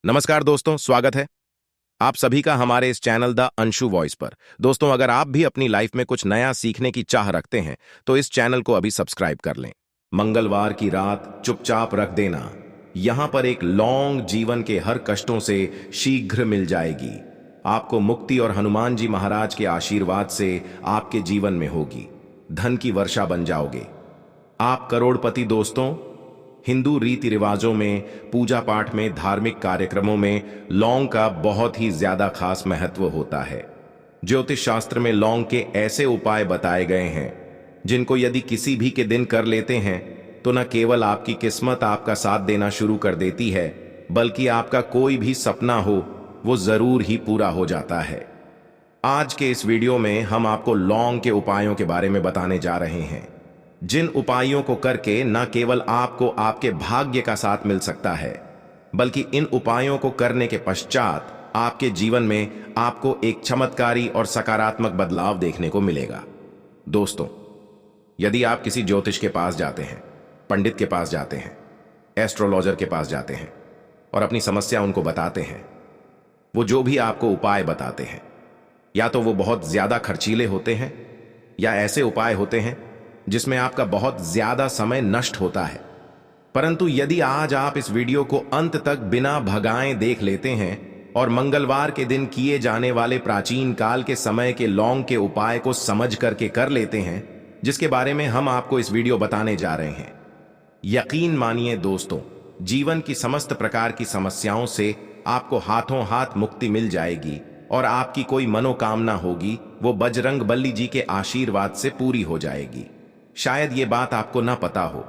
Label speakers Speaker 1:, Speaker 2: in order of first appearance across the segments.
Speaker 1: नमस्कार दोस्तों, स्वागत है आप सभी का हमारे इस चैनल द अंशु वॉइस पर। दोस्तों, अगर आप भी अपनी लाइफ में कुछ नया सीखने की चाह रखते हैं तो इस चैनल को अभी सब्सक्राइब कर लें। मंगलवार की रात चुपचाप रख देना, यहां पर एक लॉन्ग जीवन के हर कष्टों से शीघ्र मिल जाएगी आपको मुक्ति, और हनुमान जी महाराज के आशीर्वाद से आपके जीवन में होगी धन की वर्षा बन जाओगे आप करोड़पति। दोस्तों, हिंदू रीति रिवाजों में, पूजा पाठ में, धार्मिक कार्यक्रमों में लौंग का बहुत ही ज्यादा खास महत्व होता है। ज्योतिष शास्त्र में लौंग के ऐसे उपाय बताए गए हैं जिनको यदि किसी भी के दिन कर लेते हैं तो न केवल आपकी किस्मत आपका साथ देना शुरू कर देती है, बल्कि आपका कोई भी सपना हो वो जरूर ही पूरा हो जाता है। आज के इस वीडियो में हम आपको लौंग के उपायों के बारे में बताने जा रहे हैं, जिन उपायों को करके न केवल आपको आपके भाग्य का साथ मिल सकता है, बल्कि इन उपायों को करने के पश्चात आपके जीवन में आपको एक चमत्कारी और सकारात्मक बदलाव देखने को मिलेगा। दोस्तों, यदि आप किसी ज्योतिष के पास जाते हैं, पंडित के पास जाते हैं, एस्ट्रोलॉजर के पास जाते हैं और अपनी समस्या उनको बताते हैं, वो जो भी आपको उपाय बताते हैं या तो वो बहुत ज्यादा खर्चीले होते हैं या ऐसे उपाय होते हैं जिसमें आपका बहुत ज्यादा समय नष्ट होता है। परंतु यदि आज आप इस वीडियो को अंत तक बिना भगाए देख लेते हैं और मंगलवार के दिन किए जाने वाले प्राचीन काल के समय के लौंग के उपाय को समझ करके कर लेते हैं, जिसके बारे में हम आपको इस वीडियो बताने जा रहे हैं, यकीन मानिए दोस्तों, जीवन की समस्त प्रकार की समस्याओं से आपको हाथों हाथ मुक्ति मिल जाएगी और आपकी कोई मनोकामना होगी वो बजरंग बली जी के आशीर्वाद से पूरी हो जाएगी। शायद ये बात आपको ना पता हो,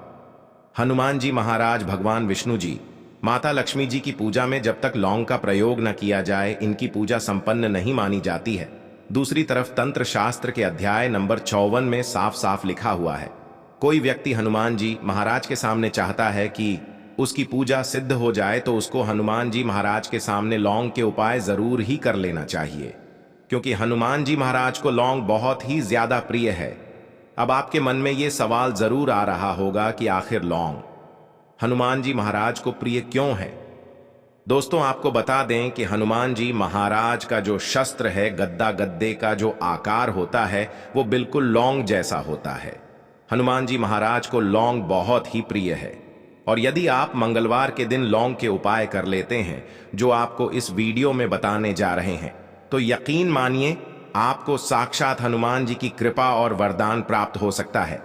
Speaker 1: हनुमान जी महाराज, भगवान विष्णु जी, माता लक्ष्मी जी की पूजा में जब तक लौंग का प्रयोग न किया जाए इनकी पूजा संपन्न नहीं मानी जाती है। दूसरी तरफ तंत्र शास्त्र के अध्याय नंबर 54 में साफ साफ लिखा हुआ है, कोई व्यक्ति हनुमान जी महाराज के सामने चाहता है कि उसकी पूजा सिद्ध हो जाए तो उसको हनुमान जी महाराज के सामने लौंग के उपाय जरूर ही कर लेना चाहिए, क्योंकि हनुमान जी महाराज को लौंग बहुत ही ज्यादा प्रिय है। अब आपके मन में ये सवाल जरूर आ रहा होगा कि आखिर लौंग हनुमान जी महाराज को प्रिय क्यों है। दोस्तों, आपको बता दें कि हनुमान जी महाराज का जो शस्त्र है, गद्दा गद्दे का जो आकार होता है वो बिल्कुल लौंग जैसा होता है। हनुमान जी महाराज को लौंग बहुत ही प्रिय है, और यदि आप मंगलवार के दिन लौंग के उपाय कर लेते हैं जो आपको इस वीडियो में बताने जा रहे हैं, तो यकीन मानिए आपको साक्षात हनुमान जी की कृपा और वरदान प्राप्त हो सकता है।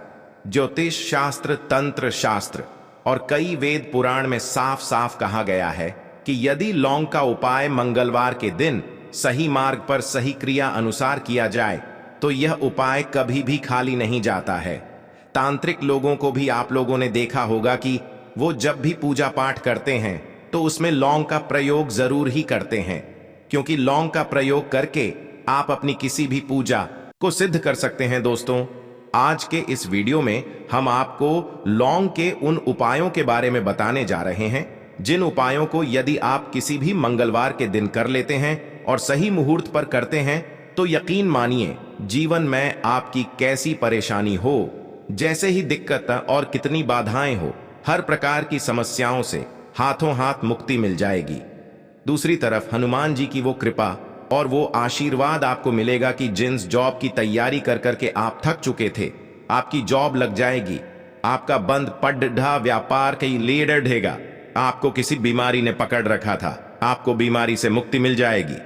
Speaker 1: ज्योतिष शास्त्र, तंत्र शास्त्र और कई वेद पुराण में साफ साफ कहा गया है कि यदि लौंग का उपाय मंगलवार के दिन सही मार्ग पर सही क्रिया अनुसार किया जाए तो यह उपाय कभी भी खाली नहीं जाता है। तांत्रिक लोगों को भी आप लोगों ने देखा होगा कि वो जब भी पूजा पाठ करते हैं तो उसमें लौंग का प्रयोग जरूर ही करते हैं, क्योंकि लौंग का प्रयोग करके आप अपनी किसी भी पूजा को सिद्ध कर सकते हैं। दोस्तों, आज के इस वीडियो में हम आपको लौंग के उन उपायों के बारे में बताने जा रहे हैं जिन उपायों को यदि आप किसी भी मंगलवार के दिन कर लेते हैं और सही मुहूर्त पर करते हैं तो यकीन मानिए जीवन में आपकी कैसी परेशानी हो, जैसे ही दिक्कत और कितनी बाधाएं हो, हर प्रकार की समस्याओं से हाथों हाथ मुक्ति मिल जाएगी। दूसरी तरफ हनुमान जी की वो कृपा और वो आशीर्वाद आपको मिलेगा कि जिस जॉब की तैयारी कर करके आप थक चुके थे, आपकी जॉब लग जाएगी। आपका बंद पढ़ा व्यापार कहीं लेडर ढेगा। आपको किसी बीमारी ने पकड़ रखा था, आपको बीमारी से मुक्ति मिल जाएगी।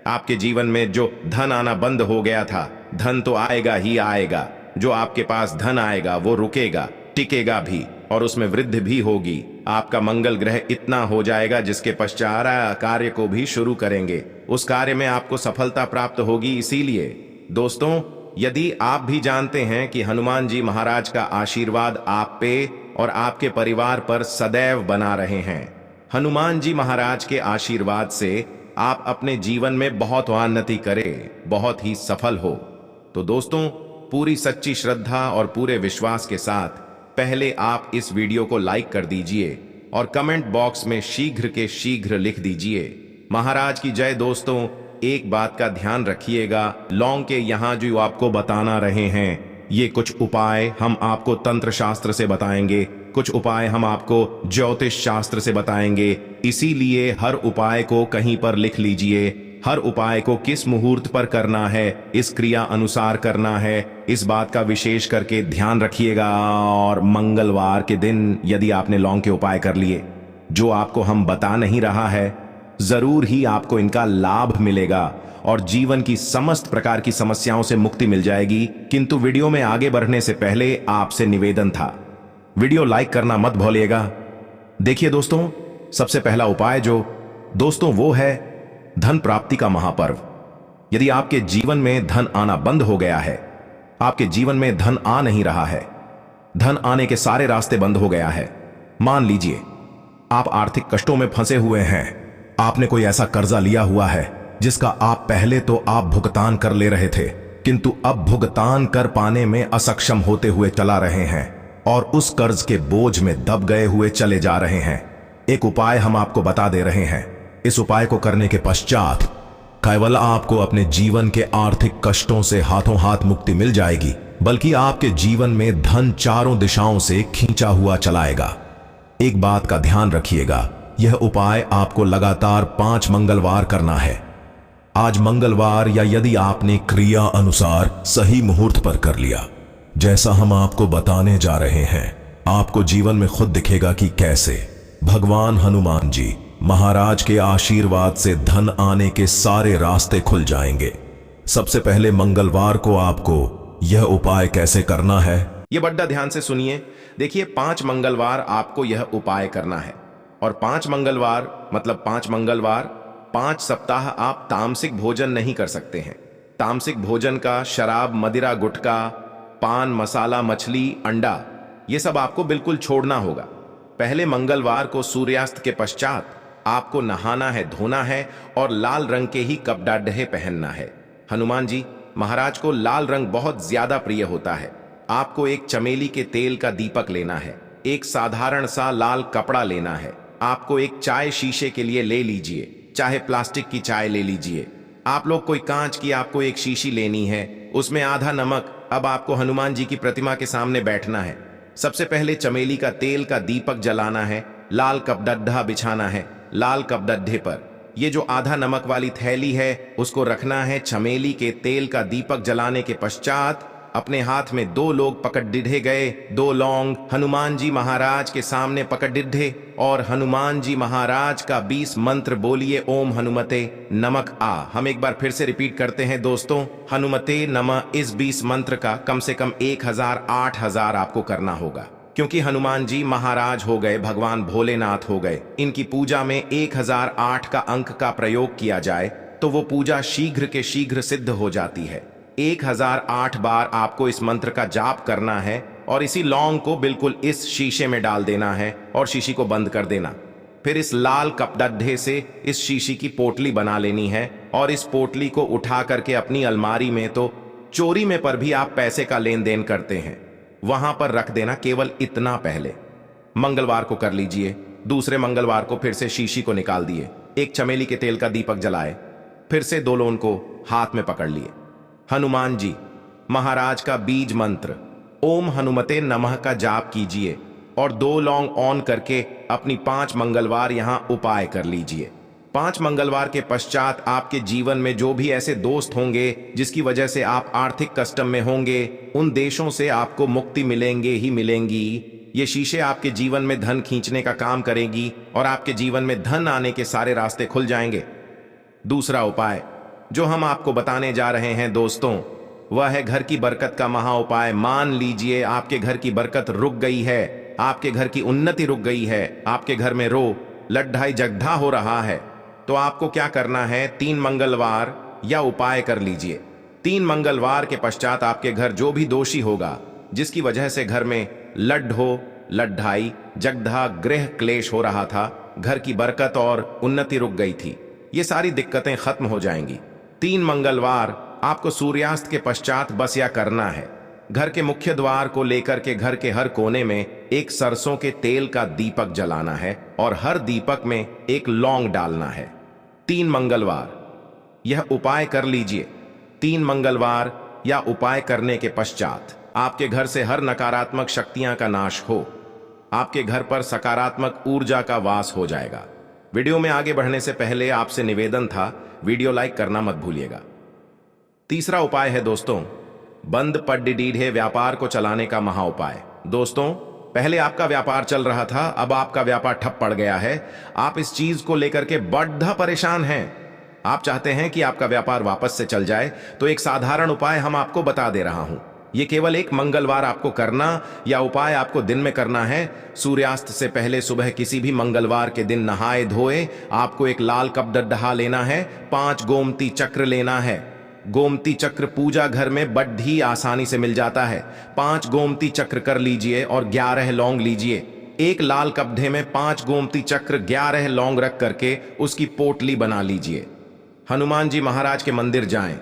Speaker 1: आपके जीवन में जो धन आना बंद हो गया था, धन तो आएगा ही आएगा। जो आपके पास धन आएगा वो रुकेगा, टिकेगा भी और उसमें वृद्धि भी होगी। आपका मंगल ग्रह इतना हो जाएगा जिसके पश्चात कार्य को भी शुरू करेंगे, उस कार्य में आपको सफलता प्राप्त होगी। इसीलिए दोस्तों, यदि आप भी जानते हैं कि हनुमान जी महाराज का आशीर्वाद आप पे और आपके परिवार पर सदैव बना रहे हैं, हनुमान जी महाराज के आशीर्वाद से आप अपने जीवन में बहुत उन्नति करें, बहुत ही सफल हो, तो दोस्तों पूरी सच्ची श्रद्धा और पूरे विश्वास के साथ पहले आप इस वीडियो को लाइक कर दीजिए और कमेंट बॉक्स में शीघ्र के शीघ्र लिख दीजिए महाराज की जय। दोस्तों, एक बात का ध्यान रखिएगा, लौंग के यहाँ जो आपको बताना रहे हैं ये कुछ उपाय हम आपको तंत्र शास्त्र से बताएंगे, कुछ उपाय हम आपको ज्योतिष शास्त्र से बताएंगे, इसीलिए हर उपाय को कहीं पर लिख लीजिए। हर उपाय को किस मुहूर्त पर करना है, इस क्रिया अनुसार करना है, इस बात का विशेष करके ध्यान रखिएगा। और मंगलवार के दिन यदि आपने लौंग के उपाय कर लिए, जो आपको हम बता नहीं रहा है, जरूर ही आपको इनका लाभ मिलेगा और जीवन की समस्त प्रकार की समस्याओं से मुक्ति मिल जाएगी। किंतु वीडियो में आगे बढ़ने से पहले आपसे निवेदन था, वीडियो लाइक करना मत भूलिएगा। देखिए दोस्तों, सबसे पहला उपाय जो दोस्तों वो है धन प्राप्ति का महापर्व। यदि आपके जीवन में धन आना बंद हो गया है, आपके जीवन में धन आ नहीं रहा है, धन आने के सारे रास्ते बंद हो गया है, मान लीजिए आप आर्थिक कष्टों में फंसे हुए हैं, आपने कोई ऐसा कर्जा लिया हुआ है जिसका आप पहले तो आप भुगतान कर ले रहे थे, किंतु अब भुगतान कर पाने में असक्षम होते हुए चला रहे हैं और उस कर्ज के बोझ में दब गए हुए चले जा रहे हैं। एक उपाय हम आपको बता दे रहे हैं। इस उपाय को करने के पश्चात केवल आपको अपने जीवन के आर्थिक कष्टों से हाथों हाथ मुक्ति मिल जाएगी, बल्कि आपके जीवन में धन चारों दिशाओं से खींचा हुआ चलाएगा। एक बात का ध्यान रखिएगा, यह उपाय आपको लगातार 5 मंगलवार करना है। आज मंगलवार या यदि आपने क्रिया अनुसार सही मुहूर्त पर कर लिया, जैसा हम आपको बताने जा रहे हैं, आपको जीवन में खुद दिखेगा कि कैसे भगवान हनुमान जी महाराज के आशीर्वाद से धन आने के सारे रास्ते खुल जाएंगे। सबसे पहले मंगलवार को आपको यह उपाय कैसे करना है,
Speaker 2: ये बड़ा ध्यान से सुनिए। देखिए, 5 मंगलवार आपको यह उपाय करना है और 5 मंगलवार मतलब 5 मंगलवार 5 सप्ताह आप तामसिक भोजन नहीं कर सकते हैं। तामसिक भोजन का शराब, मदिरा, गुटखा, पान, मसाला, मछली, अंडा, ये सब आपको बिल्कुल छोड़ना होगा। पहले मंगलवार को सूर्यास्त के पश्चात आपको नहाना है, धोना है और लाल रंग के ही कपड़े पहनना है। हनुमान जी महाराज को लाल रंग बहुत ज्यादा प्रिय होता है। आपको एक चमेली के तेल का दीपक लेना है, एक साधारण सा लाल कपड़ा लेना है। आपको एक चाय शीशे के लिए ले लीजिए, चाहे प्लास्टिक की चाय ले लीजिए, आप लोग कोई कांच की आपको एक शीशी लेनी है, उसमें आधा नमक। अब आपको हनुमान जी की प्रतिमा के सामने बैठना है। सबसे पहले चमेली का तेल का दीपक जलाना है, लाल कपडा बिछाना है। लाल कपडे पर ये जो आधा नमक वाली थैली है उसको रखना है। चमेली के तेल का दीपक जलाने के पश्चात अपने हाथ में 2 लोग पकड़ डिढ़े गए, 2 लौंग हनुमान जी महाराज के सामने पकड़ डिढ़े और हनुमान जी महाराज का 20 मंत्र बोलिए, ओम हनुमते नमक आ। हम एक बार फिर से रिपीट करते हैं दोस्तों, हनुमते नमः। इस 20 मंत्र का कम से कम 1000 8000 आपको करना होगा, क्योंकि हनुमान जी महाराज हो गए भगवान भोलेनाथ हो गए। इनकी पूजा में 1008 का अंक का प्रयोग किया जाए तो वो पूजा शीघ्र के शीघ्र सिद्ध हो जाती है। 1008 बार आपको इस मंत्र का जाप करना है और इसी लौंग को बिल्कुल इस शीशे में डाल देना है और शीशी को बंद कर देना। फिर इस लाल कपडे से इस शीशी की पोटली बना लेनी है और इस पोटली को उठा करके अपनी अलमारी में, तो चोरी में पर भी आप पैसे का लेन देन करते हैं, वहां पर रख देना। केवल इतना पहले मंगलवार को कर लीजिए। दूसरे मंगलवार को फिर से शीशी को निकाल दिए, एक चमेली के तेल का दीपक जलाए, फिर से 2 लोगों को हाथ में पकड़ लिए, हनुमान जी महाराज का बीज मंत्र ओम हनुमते नमः का जाप कीजिए और 2 लौंग ऑन करके अपनी 5 मंगलवार यहां उपाय कर लीजिए। 5 मंगलवार के पश्चात आपके जीवन में जो भी ऐसे दोस्त होंगे जिसकी वजह से आप आर्थिक कष्ट में होंगे, उन देशों से आपको मुक्ति मिलेंगे ही मिलेंगी। ये शीशे आपके जीवन में धन खींचने का काम करेगी और आपके जीवन में धन आने के सारे रास्ते खुल जाएंगे। दूसरा उपाय जो हम आपको बताने जा रहे हैं दोस्तों, वह है घर की बरकत का महा उपाय। मान लीजिए आपके घर की बरकत रुक गई है, आपके घर की उन्नति रुक गई है, आपके घर में लड्ढाई जगधा हो रहा है, तो आपको क्या करना है, 3 मंगलवार या उपाय कर लीजिए। 3 मंगलवार के पश्चात आपके घर जो भी दोषी होगा, जिसकी वजह से घर में लड्ढाई जगधा गृह क्लेश हो रहा था, घर की बरकत और उन्नति रुक गई थी, ये सारी दिक्कतें खत्म हो जाएंगी। 3 मंगलवार आपको सूर्यास्त के पश्चात बस यह करना है, घर के मुख्य द्वार को लेकर के घर के हर कोने में एक सरसों के तेल का दीपक जलाना है और हर दीपक में एक लौंग डालना है। 3 मंगलवार यह उपाय कर लीजिए। 3 मंगलवार या उपाय करने के पश्चात आपके घर से हर नकारात्मक शक्तियां का नाश हो, आपके घर पर सकारात्मक ऊर्जा का वास हो जाएगा। वीडियो में आगे बढ़ने से पहले आपसे निवेदन था, वीडियो लाइक करना मत भूलिएगा। तीसरा उपाय है दोस्तों, बंद पड्डीडीढे व्यापार को चलाने का महा उपाय। दोस्तों, पहले आपका व्यापार चल रहा था, अब आपका व्यापार ठप पड़ गया है। आप इस चीज को लेकर के बड़ा परेशान हैं। आप चाहते हैं कि आपका व्यापार वापस से चल जाए, तो एक साधारण उपाय हम आपको बता दे रहा हूं। यह केवल एक मंगलवार आपको करना या उपाय आपको दिन में करना है। सूर्यास्त से पहले सुबह किसी भी मंगलवार के दिन नहाए धोए आपको एक लाल कपडहा लेना है, 5 गोमती चक्र लेना है। गोमती चक्र पूजा घर में बड़ी आसानी से मिल जाता है। 5 गोमती चक्र कर लीजिए और 11 लौंग लीजिए। एक लाल कपड़े में 5 गोमती चक्र 11 लौंग रख करके उसकी पोटली बना लीजिए। हनुमान जी महाराज के मंदिर जाएं।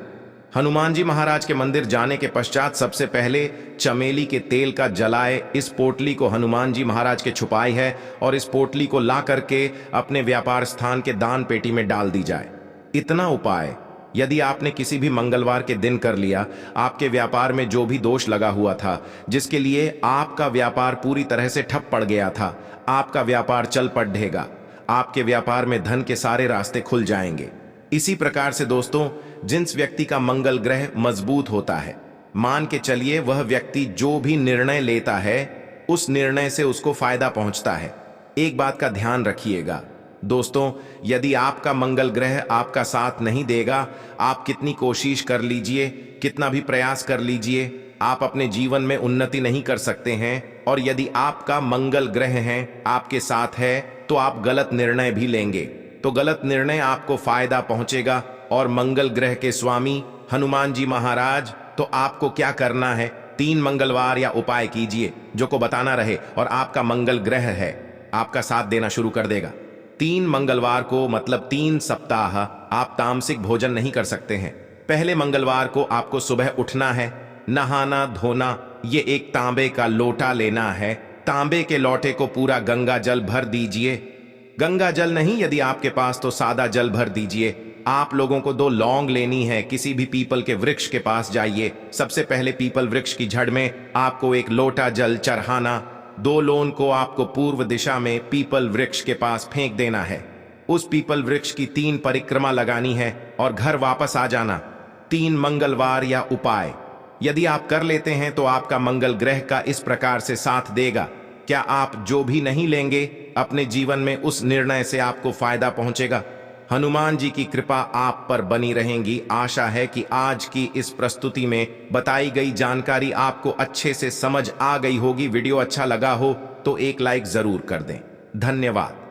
Speaker 2: हनुमान जी महाराज के मंदिर जाने के पश्चात सबसे पहले चमेली के तेल का जलाए इस पोटली को हनुमान जी महाराज के छुपाई है और इस पोटली को ला करके अपने व्यापार स्थान के दान पेटी में डाल दी जाए। इतना उपाय यदि आपने किसी भी मंगलवार के दिन कर लिया, आपके व्यापार में जो भी दोष लगा हुआ था, जिसके लिए आपका व्यापार पूरी तरह से ठप पड़ गया था, आपका व्यापार चल पड़ेगा। आपके व्यापार में धन के सारे रास्ते खुल जाएंगे। इसी प्रकार से दोस्तों, जिस व्यक्ति का मंगल ग्रह मजबूत होता है, मान के चलिए वह व्यक्ति जो भी निर्णय लेता है उस निर्णय से उसको फायदा पहुंचता है। एक बात का ध्यान रखिएगा दोस्तों, यदि आपका मंगल ग्रह आपका साथ नहीं देगा, आप कितनी कोशिश कर लीजिए, कितना भी प्रयास कर लीजिए, आप अपने जीवन में उन्नति नहीं कर सकते हैं। और यदि आपका मंगल ग्रह है आपके साथ है तो आप गलत निर्णय भी लेंगे, तो गलत निर्णय आपको फायदा पहुंचेगा। और मंगल ग्रह के स्वामी हनुमान जी महाराज, तो आपको क्या करना है, 3 मंगलवार या उपाय कीजिए जो को बताना रहे, और आपका मंगल ग्रह है आपका साथ देना शुरू कर देगा। 3 मंगलवार को मतलब 3 सप्ताह आप तामसिक भोजन नहीं कर सकते हैं। पहले मंगलवार को आपको सुबह उठना है, नहाना धोना, ये एक तांबे का लोटा लेना है। तांबे के लोटे को पूरा गंगा जल भर दीजिए। गंगा जल नहीं, यदि आपके पास तो सादा जल भर दीजिए। आप लोगों को 2 लौंग लेनी है। किसी भी पीपल के वृक्ष के पास जाइए। सबसे पहले पीपल वृक्ष की जड़ में आपको एक लोटा जल चढ़ाना। 2 लौंग को आपको पूर्व दिशा में पीपल वृक्ष के पास फेंक देना है। उस पीपल वृक्ष की 3 परिक्रमा लगानी है और घर वापस आ जाना। 3 मंगलवार या उपाय यदि आप कर लेते हैं तो आपका मंगल ग्रह का इस प्रकार से साथ देगा। क्या आप जो भी नहीं लेंगे अपने जीवन में, उस निर्णय से आपको फायदा पहुंचेगा। हनुमान जी की कृपा आप पर बनी रहेगी। आशा है कि आज की इस प्रस्तुति में बताई गई जानकारी आपको अच्छे से समझ आ गई होगी। वीडियो अच्छा लगा हो तो एक लाइक जरूर कर दें। धन्यवाद।